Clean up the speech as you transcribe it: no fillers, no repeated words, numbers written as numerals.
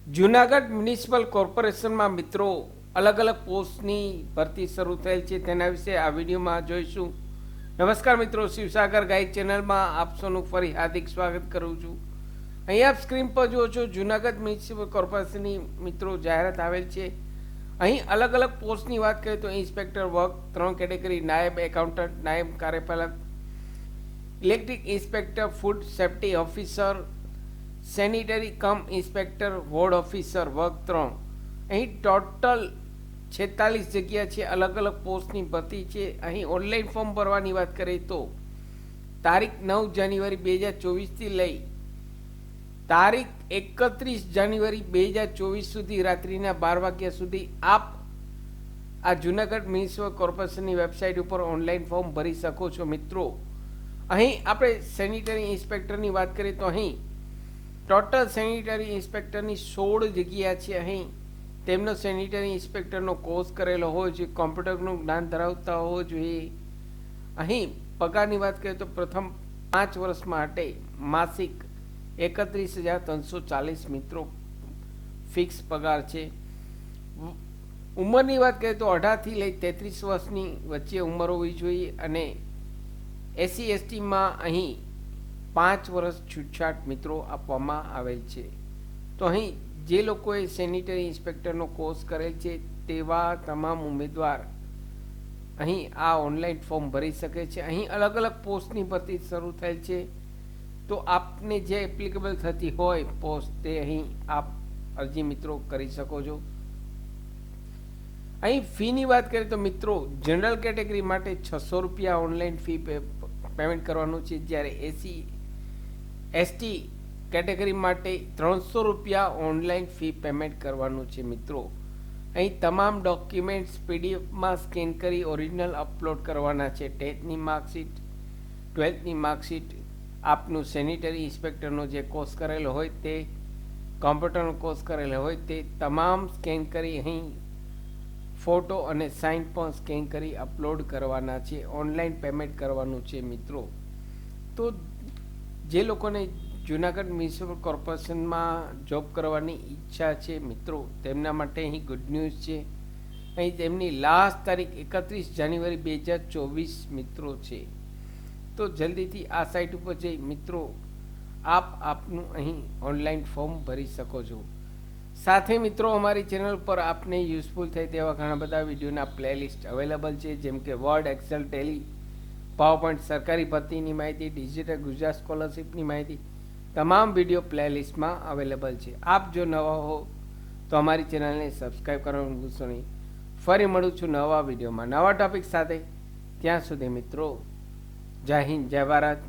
Junagadh municipal કોર્પોરેશનમાં મિત્રો અલગ અલગ પોસ્ટની ભરતી શરૂ થયેલ છે, તેના વિશે આ વિડીયોમાં જોઈશું. નમસ્કાર મિત્રો, શિવસાગર ગાઈડ ચેનલમાં આપ સૌનું ફરી હાર્દિક સ્વાગત કરું છું. અહીં આપ સ્ક્રીન પર જુઓ છો જૂનાગઢ મ્યુનિસિપલ કોર્પોરેશનની મિત્રો જાહેરાત આવેલ છે. અહીં અલગ અલગ પોસ્ટની વાત કરીએ તો ઇન્સ્પેક્ટર વર્ક 3 કેટેગરી, નાયબ એકાઉન્ટન્ટ, નાયબ કાર્યપાલક, electric inspector, food safety officer, sanitary cum inspector, ward officer વર્ગ 3. અહીં ટોટલ 46 જગ્યા છે. અલગ અલગ પોસ્ટની ભરતી છે. અહીં ઓનલાઈન ફોર્મ ભરવાની વાત કરીએ તો તારીખ 9 જાન્યુઆરી 2024થી લઈ તારીખ 31 જાન્યુઆરી 2024 સુધી રાત્રિના 12 વાગ્યા સુધી આપ આ જૂનાગઢ મ્યુનિસિપલ કોર્પોરેશનની વેબસાઇટ ઉપર ઓનલાઈન ફોર્મ ભરી શકો છો. મિત્રો અહીં આપણે સેનિટરી ઇન્સ્પેક્ટરની વાત કરીએ તો અહીં ટોટલ સેનિટરી ઇન્સ્પેક્ટરની 16 જગ્યા છે. અહીં તેમનો સેનિટરી ઇન્સ્પેક્ટરનો કોર્સ કરેલો હોવો જોઈએ, કોમ્પ્યુટરનું જ્ઞાન ધરાવતા હોવો જોઈએ. અહીં પગારની વાત કરીએ તો પ્રથમ 5 વર્ષ માટે માસિક 31,340 મિત્રો ફિક્સ પગાર છે. ઉંમરની વાત કરીએ તો 18થી લઈ 33 વર્ષની વચ્ચે ઉંમર હોવી જોઈએ અને એસસી એસટીમાં અહીં 5 વર્ષ છૂટછાટ મિત્રો આપવામાં આવેલ છે. તો અહીં જે લોકોએ સેનિટરી ઇન્સ્પેક્ટરનો કોર્સ કરેલ છે તેવા તમામ ઉમેદવાર અહીં આ ઓનલાઈન ફોર્મ ભરી શકે છે. અહીં અલગ અલગ પોસ્ટની ભરતી શરૂ થયેલ છે. તો આપને જે એપ્લિકેબલ થતી હોય પોસ્ટ તે અહીં આપ અરજી મિત્રો કરી શકો છો. અહીં ફીની વાત કરીએ તો મિત્રો જનરલ કેટેગરી માટે 600 રૂપિયા ઓનલાઈન ફી પેમેન્ટ કરવાનું છે, જ્યારે એસી એસટી કેટેગરી માટે 300 રૂપિયા ઓનલાઈન ફી પેમેન્ટ કરવાનું છે. મિત્રો અહીં તમામ ડોક્યુમેન્ટ્સ પીડીએફમાં સ્કેન કરી ઓરિજિનલ અપલોડ કરવાના છે. 10થની માર્કશીટ, 12થની માર્કશીટ, આપનું સેનિટરી ઇન્સ્પેક્ટરનો જે કોર્સ કરેલો હોય તે, કોમ્પ્યુટરનો કોર્સ કરેલો હોય તે તમામ સ્કેન કરી અહીં ફોટો અને સાઇન પણ સ્કેન કરી અપલોડ કરવાના છે. ઓનલાઈન પેમેન્ટ કરવાનું છે. મિત્રો તો જે લોકોને જૂનાગઢ મ્યુનિસિપલ કોર્પોરેશનમાં જોબ કરવાની ઈચ્છા છે મિત્રો તેમના માટે અહીં ગુડ ન્યૂઝ છે. અહીં તેમની લાસ્ટ તારીખ 31 જાન્યુઆરી 2024 મિત્રો છે. તો જલ્દીથી આ સાઇટ ઉપર જઈ મિત્રો આપનું અહીં ઓનલાઈન ફોર્મ ભરી શકો છો. સાથે મિત્રો અમારી ચેનલ પર આપને યુઝફુલ થાય તેવા ઘણા બધા વિડીયોના પ્લેલિસ્ટ અવેલેબલ છે, જેમ કે વર્ડ, એક્સેલ, ટેલી, પાવરપોઈન્ટ, સરકારી ભરતીની માહિતી, ડિજિટલ ગુજરાત સ્કોલરશિપની માહિતી, તમામ વિડીયો પ્લેલિસ્ટમાં અવેલેબલ છે. આપ જો નવા હો તો અમારી ચેનલને સબસ્ક્રાઈબ કરવાનું ભૂલશો નહીં. ફરી મળું છું નવા વિડીયોમાં નવા ટોપિક સાથે. ત્યાં સુધી મિત્રો જય હિન્દ, જય ભારત.